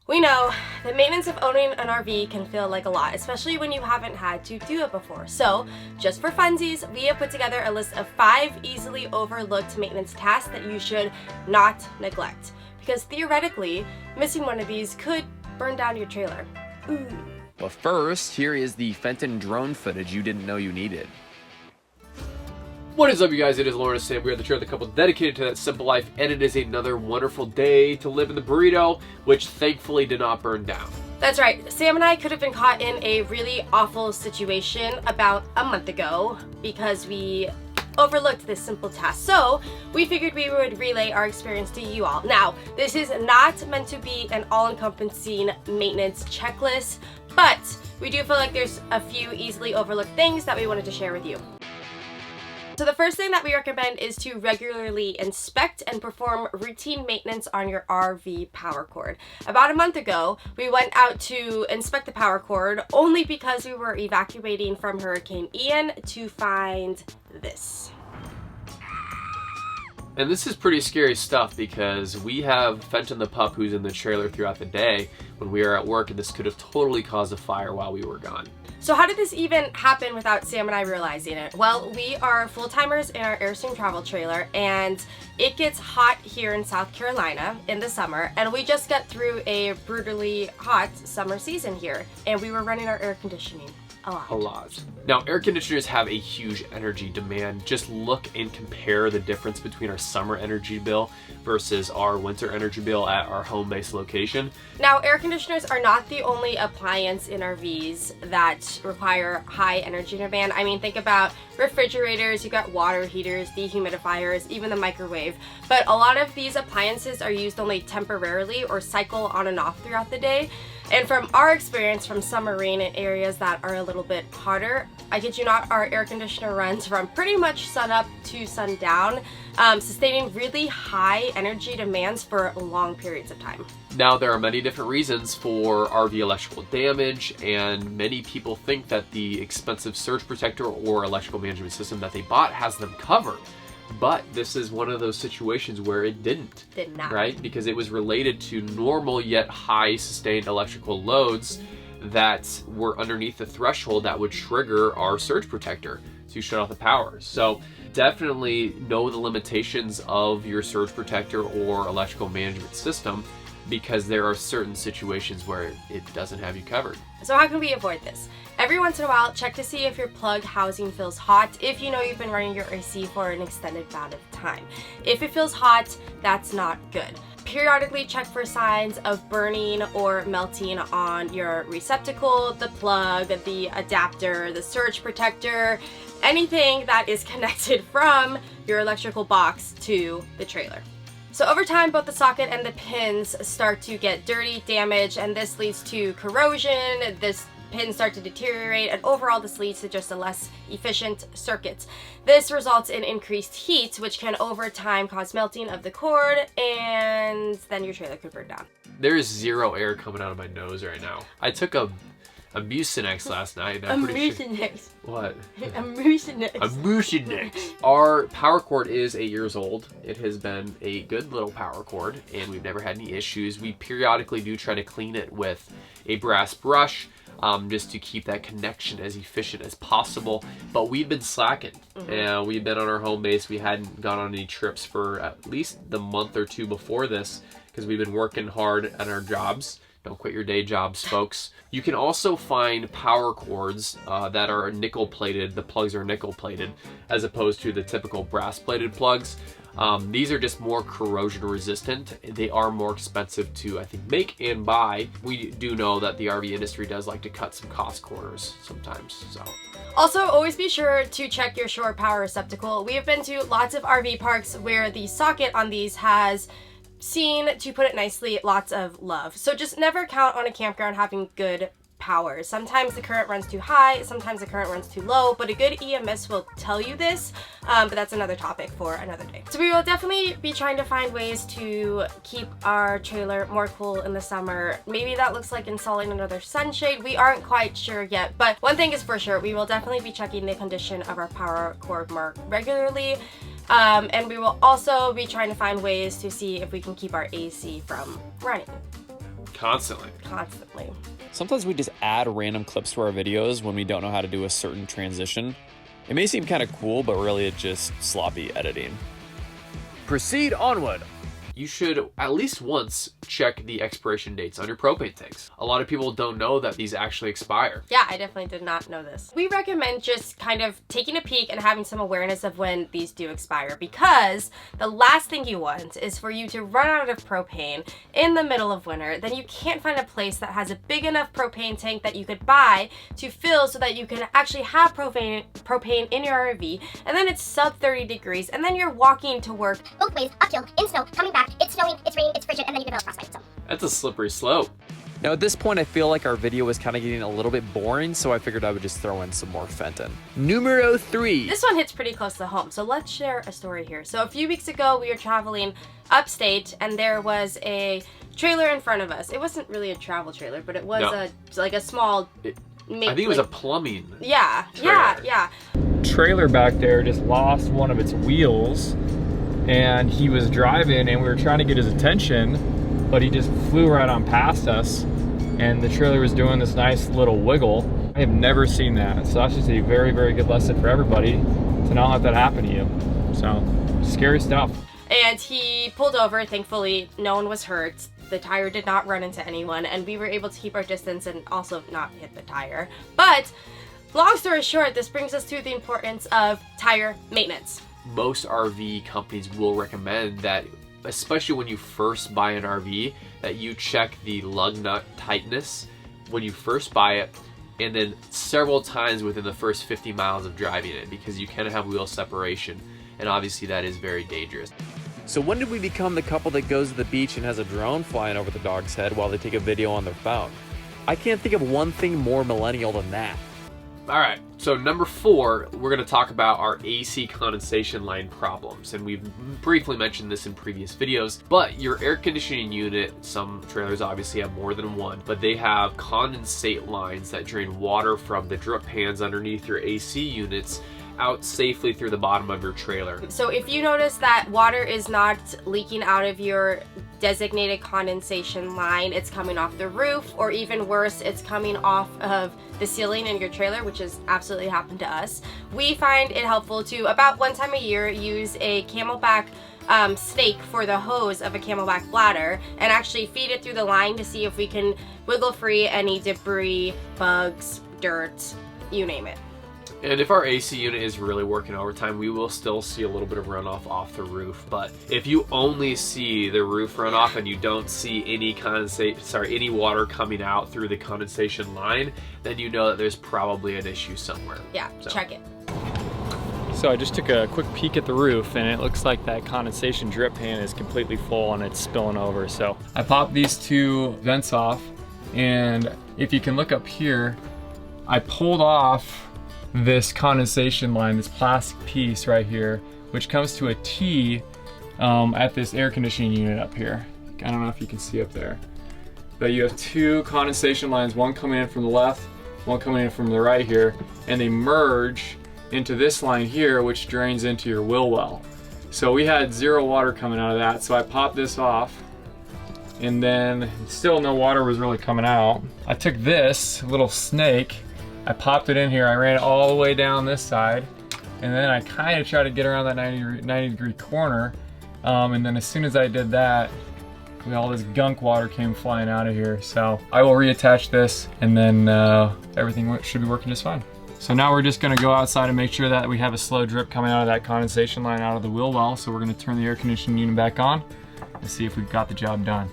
We know that maintenance of owning an RV can feel like a lot, especially when you haven't had to do it before. So, just for funsies, we have put together a list of 5 easily overlooked maintenance tasks that you should not neglect. Because theoretically, missing one of these could burn down your trailer. Ooh. But first, here is the Fenton drone footage you didn't know you needed. What is up, you guys? It is Lauren and Sam. We are the trailer couple dedicated to that simple life, and it is another wonderful day to live in the burrito, which thankfully did not burn down. That's right. Sam and I could have been caught in a really awful situation about a month ago because we overlooked this simple task. So we figured we would relay our experience to you all. Now, this is not meant to be an all-encompassing maintenance checklist, but we do feel like there's a few easily overlooked things that we wanted to share with you. So the first thing that we recommend is to regularly inspect and perform routine maintenance on your RV power cord. About a month ago, we went out to inspect the power cord only because we were evacuating from Hurricane Ian to find this. And this is pretty scary stuff because we have Fenton the pup who's in the trailer throughout the day when we are at work, and this could have totally caused a fire while we were gone. So how did this even happen without Sam and I realizing it? Well, we are full-timers in our Airstream Travel trailer, and it gets hot here in South Carolina in the summer, and we just got through a brutally hot summer season here, and we were running our air conditioning a lot. Now, air conditioners have a huge energy demand. Just look and compare the difference between our summer energy bill versus our winter energy bill at our home-based location. Now, air conditioners are not the only appliance in RVs that require high energy demand. I mean, think about refrigerators, you've got water heaters, dehumidifiers, even the microwave. But a lot of these appliances are used only temporarily or cycle on and off throughout the day. And from our experience from submarine in areas that are a little bit hotter, I kid you not, our air conditioner runs from pretty much sun up to sundown, sustaining really high energy demands for long periods of time. Now, there are many different reasons for RV electrical damage, and many people think that the expensive surge protector or electrical management system that they bought has them covered. But this is one of those situations where it didn't. Did not. Right? Because it was related to normal yet high sustained electrical loads that were underneath the threshold that would trigger our surge protector to shut off the power. So definitely know the limitations of your surge protector or electrical management system, because there are certain situations where it doesn't have you covered. So how can we avoid this? Every once in a while, check to see if your plug housing feels hot if you know you've been running your AC for an extended amount of time. If it feels hot, that's not good. Periodically check for signs of burning or melting on your receptacle, the plug, the adapter, the surge protector, anything that is connected from your electrical box to the trailer. So over time, both the socket and the pins start to get dirty, damaged, and this leads to corrosion. This pins start to deteriorate, and overall this leads to just a less efficient circuit. This results in increased heat, which can over time cause melting of the cord, and then your trailer could burn down. There's zero air coming out of my nose right now. I took a Mucinex last night. And I'm pretty sure. What? A Mucinex. A Mucinex. Our power cord is 8 years old. It has been a good little power cord, and we've never had any issues. We periodically do try to clean it with a brass brush, just to keep that connection as efficient as possible. But we've been slacking. And we've been on our home base. We hadn't gone on any trips for at least the month or two before this, because we've been working hard at our jobs. Don't quit your day jobs, folks. You can also find power cords that are nickel plated. The plugs are nickel plated as opposed to the typical brass plated plugs. These are just more corrosion resistant. They are more expensive to, I think, make and buy. We do know that the RV industry does like to cut some cost corners sometimes. So. Also, always be sure to check your shore power receptacle. We have been to lots of RV parks where the socket on these has seen, to put it nicely, lots of love. So just never count on a campground having good power. Sometimes the current runs too high, sometimes the current runs too low, but a good EMS will tell you this, but that's another topic for another day. So we will definitely be trying to find ways to keep our trailer more cool in the summer. Maybe that looks like installing another sunshade. We aren't quite sure yet, but one thing is for sure, we will definitely be checking the condition of our power cord more regularly. And we will also be trying to find ways to see if we can keep our AC from running. Constantly. Constantly. Sometimes we just add random clips to our videos when we don't know how to do a certain transition. It may seem kind of cool, but really it's just sloppy editing. Proceed onward. You should at least once check the expiration dates on your propane tanks. A lot of people don't know that these actually expire. Yeah, I definitely did not know this. We recommend just kind of taking a peek and having some awareness of when these do expire, because the last thing you want is for you to run out of propane in the middle of winter. Then you can't find a place that has a big enough propane tank that you could buy to fill so that you can actually have propane in your RV, and then it's sub 30 degrees, and then you're walking to work both ways, uphill, in snow, coming back, it's snowing, it's raining, it's frigid, and then you develop frostbite. So That's a slippery slope. Now at this point, I feel like our video was kind of getting a little bit boring, so I figured I would just throw in some more Fenton. Numero 3. This one hits pretty close to home, so let's share a story here. So a few weeks ago, we were traveling upstate, and there was a trailer in front of us. It wasn't really a travel trailer, but it was like a small... I think it was a plumbing Yeah, trailer. yeah. Trailer back there just lost one of its wheels, and he was driving and we were trying to get his attention, but he just flew right on past us, and the trailer was doing this nice little wiggle. I have never seen that, so that's just a very, very good lesson for everybody to not let that happen to you. So, scary stuff. And he pulled over. Thankfully, no one was hurt. The tire did not run into anyone, and we were able to keep our distance and also not hit the tire. But long story short, this brings us to the importance of tire maintenance. Most RV companies will recommend that, especially when you first buy an RV, that you check the lug nut tightness when you first buy it, and then several times within the first 50 miles of driving it, because you can have wheel separation, and obviously that is very dangerous. So when did we become the couple that goes to the beach and has a drone flying over the dog's head while they take a video on their phone? I can't think of one thing more millennial than that. All right, so number 4, we're gonna talk about our AC condensation line problems. And we've briefly mentioned this in previous videos, but your air conditioning unit, some trailers obviously have more than one, but they have condensate lines that drain water from the drip pans underneath your AC units out safely through the bottom of your trailer. So if you notice that water is not leaking out of your designated condensation line, it's coming off the roof, or even worse, it's coming off of the ceiling in your trailer, which has absolutely happened to us, we find it helpful to, about one time a year, use a Camelback snake for the hose of a Camelback bladder and actually feed it through the line to see if we can wiggle free any debris, bugs, dirt, you name it. And if our AC unit is really working overtime, we will still see a little bit of runoff off the roof. But if you only see the roof runoff and you don't see any water coming out through the condensation line, then you know that there's probably an issue somewhere. Yeah, check it. So I just took a quick peek at the roof, and it looks like that condensation drip pan is completely full and it's spilling over. So I popped these 2 vents off, and if you can look up here, I pulled off this condensation line, this plastic piece right here, which comes to a T at this air conditioning unit up here. I don't know if you can see up there, but you have 2 condensation lines, one coming in from the left, one coming in from the right here, and they merge into this line here, which drains into your wheel well. So we had 0 water coming out of that, so I popped this off, and then still no water was really coming out. I took this little snake, I popped it in here, I ran it all the way down this side, and then I kind of tried to get around that 90 degree corner, and then as soon as I did that, all this gunk water came flying out of here. So I will reattach this, and then everything should be working just fine. So now we're just gonna go outside and make sure that we have a slow drip coming out of that condensation line out of the wheel well. So we're gonna turn the air conditioning unit back on and see if we've got the job done.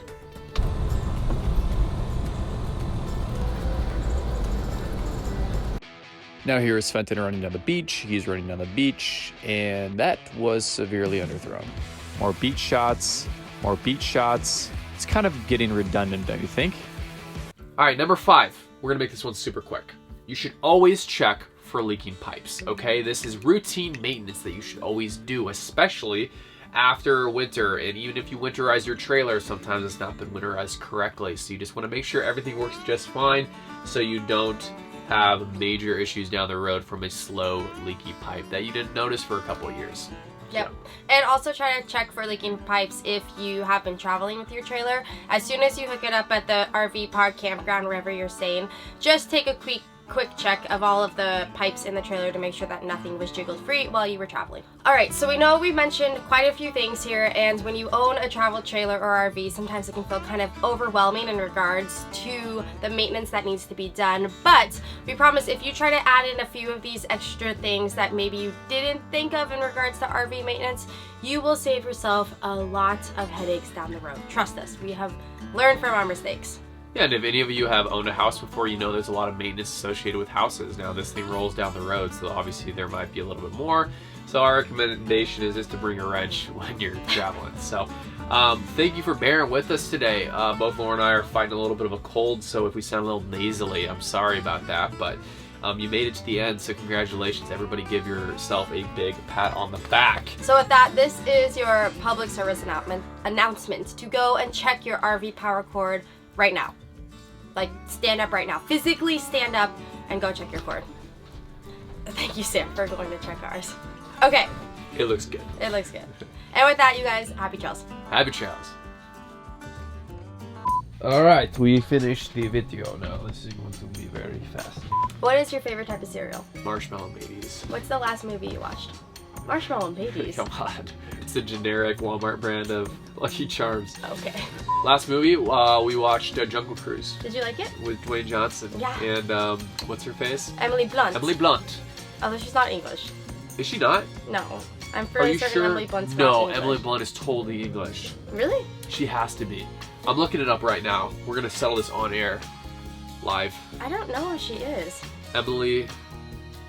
Now here is Fenton running down the beach. He's running down the beach, and that was severely underthrown. More beach shots, more beach shots. It's kind of getting redundant, don't you think? All right, number 5. We're gonna make this one super quick. You should always check for leaking pipes, okay? This is routine maintenance that you should always do, especially after winter. And even if you winterize your trailer, sometimes it's not been winterized correctly. So you just wanna make sure everything works just fine so you don't have major issues down the road from a slow leaky pipe that you didn't notice for a couple of years. Yep. And also try to check for leaking pipes if you have been traveling with your trailer. As soon as you hook it up at the RV park, campground, wherever you're staying, just take a quick check of all of the pipes in the trailer to make sure that nothing was jiggled free while you were traveling. Alright, so we know we mentioned quite a few things here, and when you own a travel trailer or RV, sometimes it can feel kind of overwhelming in regards to the maintenance that needs to be done, but we promise if you try to add in a few of these extra things that maybe you didn't think of in regards to RV maintenance, you will save yourself a lot of headaches down the road. Trust us, we have learned from our mistakes. Yeah, and if any of you have owned a house before, you know there's a lot of maintenance associated with houses. Now this thing rolls down the road, so obviously there might be a little bit more. So our recommendation is just to bring a wrench when you're traveling. So thank you for bearing with us today. Both Laura and I are fighting a little bit of a cold, so if we sound a little nasally, I'm sorry about that. But you made it to the end, so congratulations. Everybody give yourself a big pat on the back. So with that, this is your public service announcement to go and check your RV power cord right now. Like, stand up right now. Physically stand up and go check your cord. Thank you, Sam, for going to check ours. Okay. It looks good. It looks good. And with that, you guys, happy trails. Happy trails. Alright, we finished the video now. This is going to be very fast. What is your favorite type of cereal? Marshmallow Babies. What's the last movie you watched? Marshmallow Babies. Come on. It's a generic Walmart brand of Lucky Charms. Okay. Last movie, we watched Jungle Cruise Did you like it? with Dwayne Johnson. Yeah. And what's her face? Emily Blunt. Emily Blunt. Although she's not English. Is she not? No. I'm Are fairly you certain sure? Emily Blunt's not No, English. Emily Blunt is totally English. Really? She has to be. I'm looking it up right now. We're gonna settle this on air, live. I don't know who she is. Emily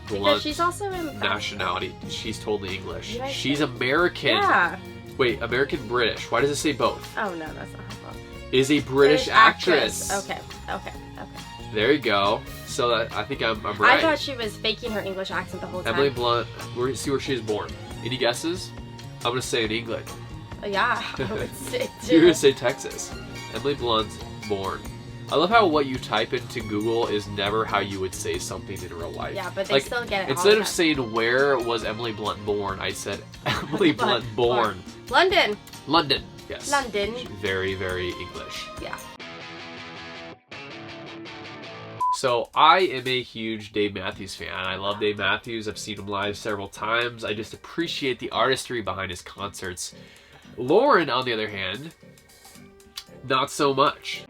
Blunt. Because she's also in... Nationality. She's totally English. You guys She's think? American. Yeah. Wait, American British. Why does it say both? Oh, no, that's not her fault. Is a British actress. Okay. There you go. So that, I think I'm right. I thought she was faking her English accent the whole time. Emily Blunt. We're gonna see where she was born. Any guesses? I'm gonna say in England. Yeah, I would say too. You're gonna say Texas. Emily Blunt born. I love how what you type into Google is never how you would say something in real life. Yeah, but they still get it. Instead of saying where was Emily Blunt born, I said Emily Blunt born. London. London. Yes. London. Very, very English. Yeah. So I am a huge Dave Matthews fan. I love Dave Matthews. I've seen him live several times. I just appreciate the artistry behind his concerts. Lauren, on the other hand, not so much.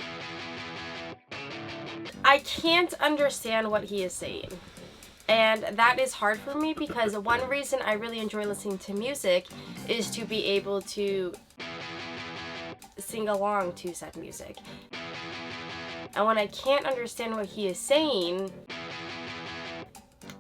I can't understand what he is saying. And that is hard for me because one reason I really enjoy listening to music is to be able to sing along to said music. And when I can't understand what he is saying,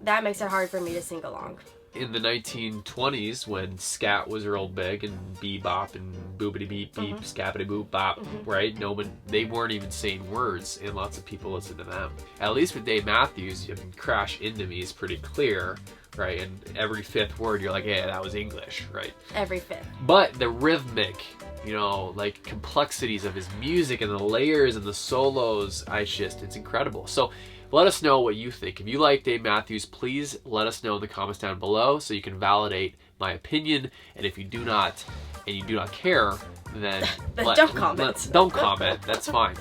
that makes it hard for me to sing along. In the 1920s, when scat was real big and bebop and boobity beep beep, scabbity boop bop, right? No one, they weren't even saying words, and lots of people listened to them. At least with Dave Matthews, you can Crash Into Me is pretty clear, right? And every fifth word, you're like, yeah, that was English, right? Every fifth. But the rhythmic, you know, like complexities of his music and the layers and the solos, it's incredible. So let us know what you think. If you like Dave Matthews, please let us know in the comments down below so you can validate my opinion. And if you do not, and you do not care, then Don't comment. Don't comment. That's fine.